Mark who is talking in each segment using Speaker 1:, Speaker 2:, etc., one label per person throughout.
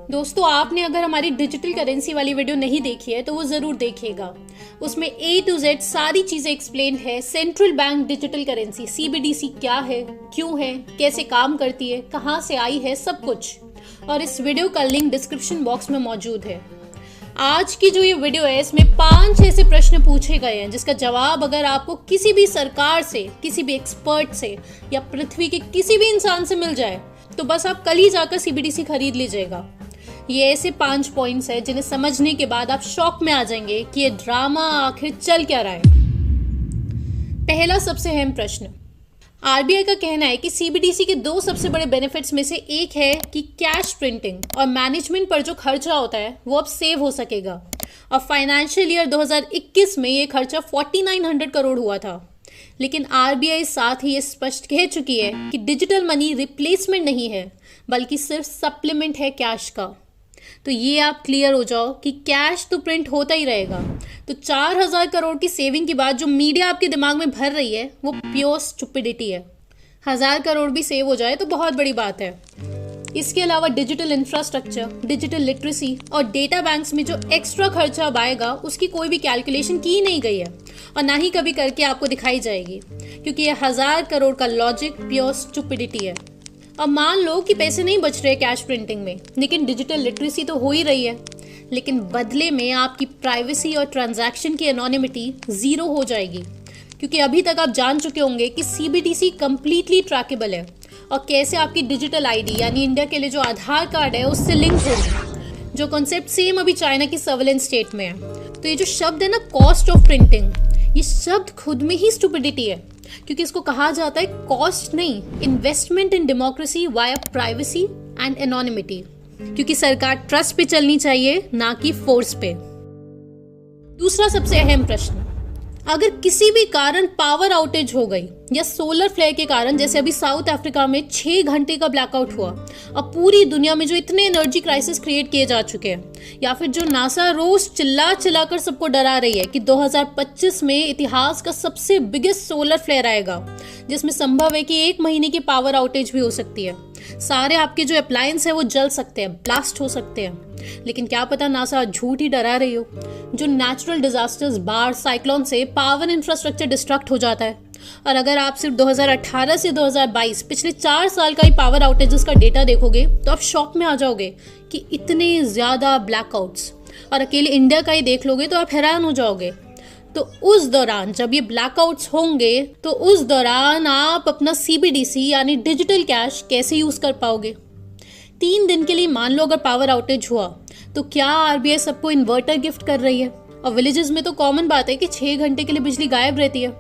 Speaker 1: दोस्तों, आपने अगर हमारी डिजिटल करेंसी वाली वीडियो नहीं देखी है तो वो ज़रूर देखिएगा। उसमें A to Z सारी चीज़ें एक्सप्लेन है। Central bank digital currency CBDC क्या है, क्यों है, कैसे काम करती है, कहाँ से आई है, सब कुछ। और इस वीडियो का लिंक डिस्क्रिप्शन बॉक्स में मौजूद है। आज की जो ये वीडियो है इसमें 5 ऐसे प्रश्न पूछे गए हैं जिसका जवाब अगर आपको किसी भी सरकार से, किसी भी एक्सपर्ट से या पृथ्वी के किसी भी इंसान से मिल जाए तो बस आप कल ही जाकर CBDC खरीद लीजिएगा। ये ऐसे 5 पॉइंट्स हैं जिन्हें समझने के बाद आप शॉक में आ जाएंगे कि ये ड्रामा आखिर चल क्या रहा है। पहला सबसे अहम प्रश्न, RBI का कहना है कि CBDC के 2 सबसे बड़े बेनिफिट्स में से एक है कि कैश प्रिंटिंग और मैनेजमेंट पर जो खर्चा होता है वो अब सेव हो सकेगा। और फाइनेंशियल ईयर 2021 में ये खर्चा 4900 करोड़ हुआ था। लेकिन RBI साथ ही ये स्पष्ट कह चुकी है कि डिजिटल मनी रिप्लेसमेंट नहीं है बल्कि सिर्फ सप्लीमेंट है कैश का। तो ये आप क्लियर हो जाओ कि कैश तो प्रिंट होता ही रहेगा। तो 4000 करोड़ की सेविंग की बात जो मीडिया आपके दिमाग में भर रही है वो प्योर स्टुपिडिटी है। 1000 करोड़ भी सेव हो जाए तो बहुत बड़ी बात है। इसके अलावा डिजिटल इंफ्रास्ट्रक्चर, डिजिटल लिटरेसी और डेटा बैंक्स में जो एक्स्ट्रा खर्चा अब आएगा उसकी कोई भी कैलकुलेशन की नहीं गई है और ना ही कभी करके आपको दिखाई जाएगी, क्योंकि ये 1000 करोड़ का लॉजिक प्योर स्टुपिडिटी है। अब मान लो कि पैसे नहीं बच रहे कैश प्रिंटिंग में, लेकिन डिजिटल लिटरेसी तो हो ही रही है, लेकिन बदले में आपकी प्राइवेसी और ट्रांजैक्शन की एनोनिमिटी 0 हो जाएगी। क्योंकि अभी तक आप जान चुके होंगे कि CBDC कंप्लीटली ट्रैकेबल है और कैसे आपकी डिजिटल ID यानी इंडिया के लिए जो आधार कार्ड है उससे लिंक होगी, जो कॉन्सेप्ट सेम अभी चाइना की सर्वेलेंस स्टेट में है। तो ये जो शब्द है ना, कॉस्ट ऑफ प्रिंटिंग, ये शब्द खुद में ही स्टुपिडिटी है, क्योंकि इसको कहा जाता है कॉस्ट नहीं, investment in democracy via privacy and anonymity. क्योंकि सरकार ट्रस्ट पे चलनी चाहिए, ना कि फोर्स पे। दूसरा सबसे अहम प्रश्न, अगर किसी भी कारण पावर आउटेज हो गई या सोलर फ्लेयर के कारण, जैसे अभी साउथ अफ्रीका में 6 घंटे का ब्लैकआउट हुआ और पूरी दुनिया में जो इतने एनर्जी क्राइसिस क्रिएट किए जा चुके हैं, या फिर जो नासा रोज चिल्ला कर सबको डरा रही है कि 2025 में इतिहास का सबसे बिगेस्ट सोलर फ्लेयर आएगा, जिसमें संभव है कि 1 महीने की पावर आउटेज भी हो सकती है। सारे आपके जो अप्लायंस है वो जल सकते हैं, ब्लास्ट हो सकते हैं। लेकिन क्या पता नासा झूठ ही डरा रही हो। जो नेचुरल डिजास्टर्स, बाढ़, साइक्लोन से पावर इंफ्रास्ट्रक्चर डिस्ट्रक्ट हो जाता है। और अगर आप सिर्फ 2018 से 2022 पिछले 4 साल का ही पावर आउटेजेस का डेटा देखोगे तो आप शॉक में आ जाओगे कि इतने ज्यादा ब्लैकआउट्स। और अकेले इंडिया का ही देख लोगे तो आप हैरान हो जाओगे। तो उस दौरान जब ये ब्लैकआउट्स होंगे तो उस दौरान आप अपना CBDC यानी डिजिटल कैश कैसे यूज कर पाओगे? 3 दिन के लिए मान लो अगर पावर आउटेज हुआ तो क्या RBI सबको इन्वर्टर गिफ्ट कर रही है? और विलेजेस में तो कॉमन बात है कि 6 घंटे के लिए बिजली गायब रहती है।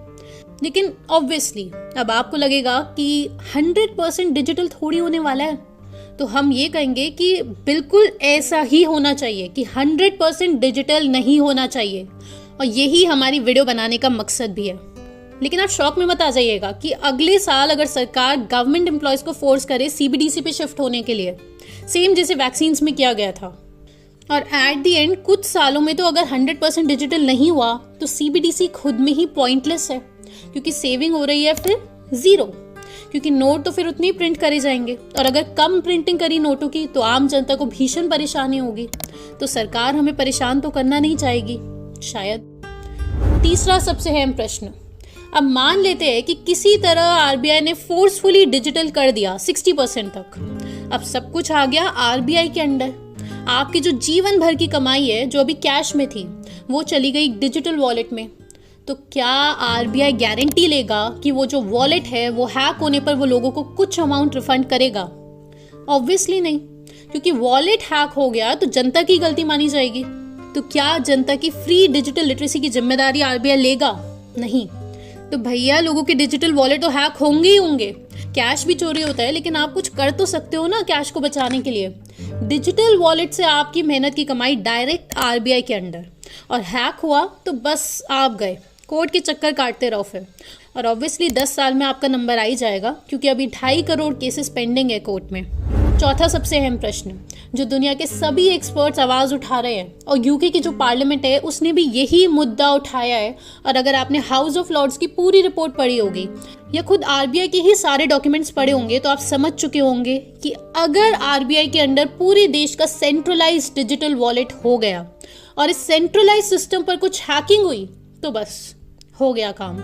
Speaker 1: लेकिन ऑब्वियसली अब आपको लगेगा कि 100% डिजिटल थोड़ी होने वाला है। तो हम ये कहेंगे कि बिल्कुल ऐसा ही होना चाहिए कि 100% डिजिटल नहीं होना चाहिए। और यही हमारी वीडियो बनाने का मकसद भी है। लेकिन आप शॉक में मत आ जाइएगा कि अगले साल अगर सरकार गवर्नमेंट एम्प्लॉयज को फोर्स करे CBDC पे शिफ्ट होने के लिए, सेम जैसे वैक्सीन्स में किया गया था, और एट द एंड कुछ सालों में तो अगर 100% डिजिटल नहीं हुआ तो CBDC खुद में ही पॉइंटलेस है, क्योंकि सेविंग हो रही है फिर 0, क्योंकि नोट तो फिर उतने ही प्रिंट करे जाएंगे। और अगर कम प्रिंटिंग करी नोटों की तो आम जनता को भीषण परेशानी होगी। तो सरकार हमें परेशान तो करना नहीं चाहेगी शायद। तीसरा सबसे अहम प्रश्न, अब मान लेते हैं कि किसी तरह RBI ने फोर्सफुली डिजिटल कर दिया 60% तक। अब सब कुछ आ गया RBI के अंडर। आपकी जो जीवन भर की कमाई है जो अभी कैश में थी वो चली गई डिजिटल वॉलेट में। तो क्या RBI गारंटी लेगा कि वो जो वॉलेट है वो हैक होने पर वो लोगों को कुछ अमाउंट रिफंड करेगा? ऑब्वियसली नहीं, क्योंकि वॉलेट हैक हो गया तो जनता की गलती मानी जाएगी। तो क्या जनता की फ्री डिजिटल लिटरेसी की जिम्मेदारी RBI लेगा? नहीं। तो भैया लोगों के डिजिटल वॉलेट तो हैक होंगे ही होंगे। कैश भी चोरी होता है, लेकिन आप कुछ कर तो सकते हो ना कैश को बचाने के लिए। डिजिटल वॉलेट से आपकी मेहनत की कमाई डायरेक्ट RBI के अंडर, और हैक हुआ तो बस आप गए, कोर्ट के चक्कर काटते रहो फिर। और ऑब्वियसली 10 साल में आपका नंबर आ ही जाएगा, क्योंकि अभी 2.5 करोड़ केसेस पेंडिंग है कोर्ट में। चौथा सबसे अहम प्रश्न जो दुनिया के सभी एक्सपर्ट्स आवाज उठा रहे हैं, और यूके की जो पार्लियामेंट है उसने भी यही मुद्दा उठाया है। और अगर आपने हाउस ऑफ लॉर्ड्स की पूरी रिपोर्ट पढ़ी होगी या खुद आरबीआई के ही सारे डॉक्यूमेंट्स पढ़े होंगे तो आप समझ चुके होंगे कि अगर आरबीआई के अंडर पूरे देश का सेंट्रलाइज्ड डिजिटल वॉलेट हो गया और इस सेंट्रलाइज सिस्टम पर कुछ हैकिंग हुई तो बस हो गया काम,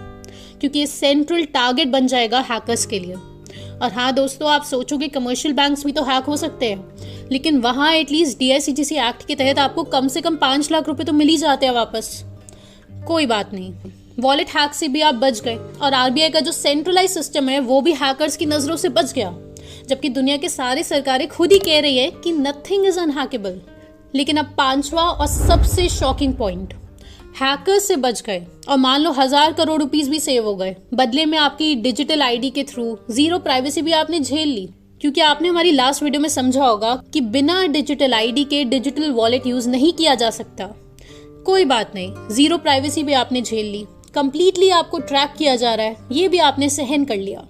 Speaker 1: क्योंकि ये सेंट्रल टारगेट बन जाएगा हैकर्स के लिए। और हाँ दोस्तों, आप सोचोगे कमर्शियल बैंक्स भी तो हैक हो सकते हैं, लेकिन वहाँ एटलीस्ट DICGC एक्ट के तहत आपको कम से कम 5 लाख रुपए तो मिल ही जाते हैं वापस। कोई बात नहीं, वॉलेट हैक से भी आप बच गए और आरबीआई का जो सेंट्रलाइज सिस्टम है वो भी हैकर्स की नजरों से बच गया, जबकि दुनिया के सारे सरकारें खुद ही कह रही है कि नथिंग इज अनहैकेबल। लेकिन अब 5वां और सबसे शॉकिंग पॉइंट, हैकर्स से बच गए और मान लो 1000 करोड़ रुपीस भी सेव हो गए, बदले में आपकी डिजिटल आईडी के थ्रू जीरो प्राइवेसी भी आपने झेल ली। क्योंकि आपने हमारी लास्ट वीडियो में समझा होगा कि बिना डिजिटल आईडी के डिजिटल वॉलेट यूज नहीं किया जा सकता। कोई बात नहीं, जीरो प्राइवेसी भी आपने झेल ली, कंप्लीटली आपको ट्रैक किया जा रहा है ये भी आपने सहन कर लिया।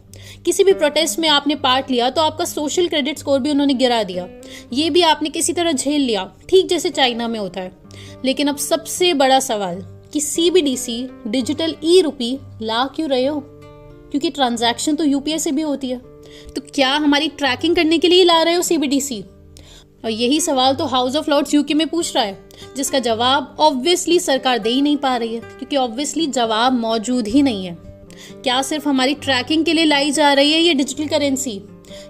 Speaker 1: किसी भी प्रोटेस्ट में आपने पार्ट लिया तो आपका सोशल क्रेडिट स्कोर भी उन्होंने गिरा दिया, ये भी आपने किसी तरह झेल लिया, ठीक जैसे चाइना में होता है। लेकिन अब सबसे बड़ा सवाल कि CBDC डिजिटल ई-रुपी ला क्यों रहे हो? क्योंकि ट्रांजैक्शन तो UPI से भी होती है, तो क्या हमारी ट्रैकिंग करने के लिए ला रहे हो CBDC? और यही सवाल तो हाउस ऑफ लॉर्ड्स यूके में पूछ रहा है, जिसका जवाब ऑब्वियसली सरकार दे ही नहीं पा रही है, क्योंकि ऑब्वियसली जवाब मौजूद ही नहीं है। क्या सिर्फ हमारी ट्रैकिंग के लिए लाई जा रही है ये डिजिटल करेंसी,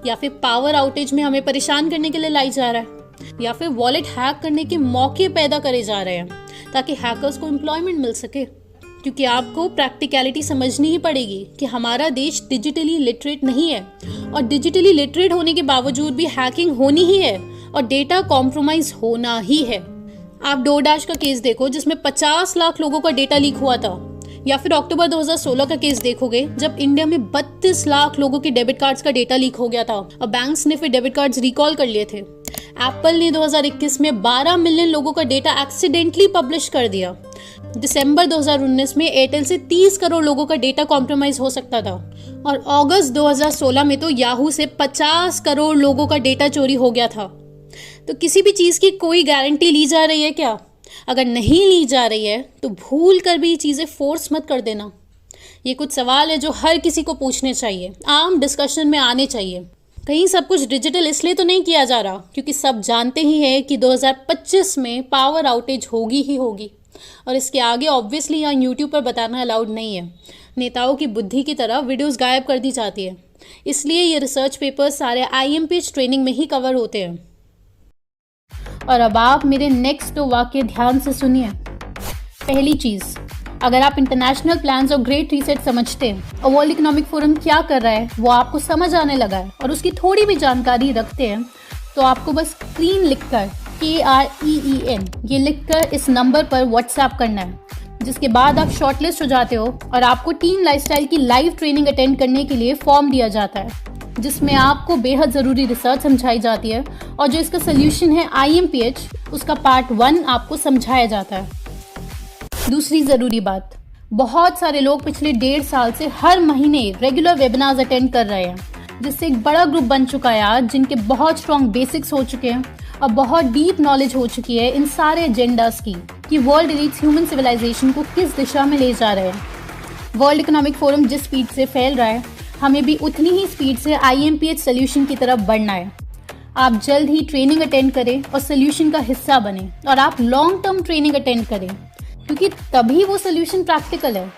Speaker 1: या फिर पावर आउटेज में हमें परेशान करने के लिए लाई जा रहा है, या फिर वॉलेट हैक करने के मौके पैदा करे जा रहे हैं ताकि हैकर्स को एम्प्लॉयमेंट मिल सके? क्योंकि आपको प्रैक्टिकलिटी समझनी ही पड़ेगी कि हमारा देश डिजिटली लिटरेट नहीं है, और डिजिटली लिटरेट होने के बावजूद भी हैकिंग होनी ही है और डेटा कॉम्प्रोमाइज होना ही है। आप डोरडैश का केस देखो जिसमें 50 लाख लोगों का डेटा लीक हुआ था, या फिर अक्टूबर 2016 का केस देखोगे जब इंडिया में 32 लाख लोगों के डेबिट कार्ड्स का डेटा लीक हो गया था और बैंक्स ने फिर डेबिट कार्ड्स रिकॉल कर लिए थे। एप्पल ने 2021 में 12 मिलियन लोगों का डेटा एक्सीडेंटली पब्लिश कर दिया। दिसंबर 2019 में एयरटेल से 30 करोड़ लोगों का डेटा कॉम्प्रोमाइज हो सकता था, और अगस्त 2016 में तो याहू से 50 करोड़ लोगों का डेटा चोरी हो गया था। तो किसी भी चीज की कोई गारंटी ली जा रही है क्या? अगर नहीं ली जा रही है तो भूल कर भी चीजें फोर्स मत कर देना। ये कुछ सवाल है जो हर किसी को पूछने चाहिए, आम डिस्कशन में आने चाहिए। कहीं सब कुछ डिजिटल इसलिए तो नहीं किया जा रहा क्योंकि सब जानते ही हैं कि 2025 में पावर आउटेज होगी ही होगी, और इसके आगे ऑब्वियसली यहाँ यूट्यूब पर बताना अलाउड नहीं है। नेताओं की बुद्धि की तरह वीडियोस गायब कर दी जाती है, इसलिए ये रिसर्च पेपर्स सारे IMPH ट्रेनिंग में ही कवर होते हैं। और अब आप मेरे नेक्स्ट 2 वाक्य ध्यान से सुनिए। पहली चीज, अगर आप इंटरनेशनल प्लान्स और ग्रेट रीसेट समझते हैं और वर्ल्ड इकोनॉमिक फोरम क्या कर रहा है वो आपको समझ आने लगा है और उसकी थोड़ी भी जानकारी रखते हैं, तो आपको बस क्लीन लिखकर KREEN ये लिखकर इस नंबर पर व्हाट्सएप करना है, जिसके बाद आप शॉर्टलिस्ट हो जाते हो और आपको टीम लाइफस्टाइल की लाइव ट्रेनिंग अटेंड करने के लिए फॉर्म दिया जाता है, जिसमें आपको बेहद ज़रूरी रिसर्च समझाई जाती है और जो इसका सोल्यूशन है IMPH उसका पार्ट 1 आपको समझाया जाता है। दूसरी ज़रूरी बात, बहुत सारे लोग पिछले 1.5 साल से हर महीने रेगुलर वेबिनार्स अटेंड कर रहे हैं, जिससे एक बड़ा ग्रुप बन चुका है आज, जिनके बहुत स्ट्रॉन्ग बेसिक्स हो चुके हैं और बहुत डीप नॉलेज हो चुकी है इन सारे एजेंडास की कि वर्ल्ड रीच ह्यूमन सिविलाइजेशन को किस दिशा में ले जा रहे हैं। वर्ल्ड इकोनॉमिक फोरम जिस स्पीड से फैल रहा है, हमें भी उतनी ही स्पीड से IMPH सोल्यूशन की तरफ बढ़ना है। आप जल्द ही ट्रेनिंग अटेंड करें और सोल्यूशन का हिस्सा बने, और आप लॉन्ग टर्म ट्रेनिंग अटेंड करें, क्योंकि तभी वो सोल्यूशन प्रैक्टिकल है।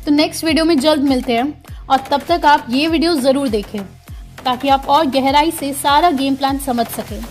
Speaker 1: तो नेक्स्ट वीडियो में जल्द मिलते हैं, और तब तक आप ये वीडियो ज़रूर देखें ताकि आप और गहराई से सारा गेम प्लान समझ सकें।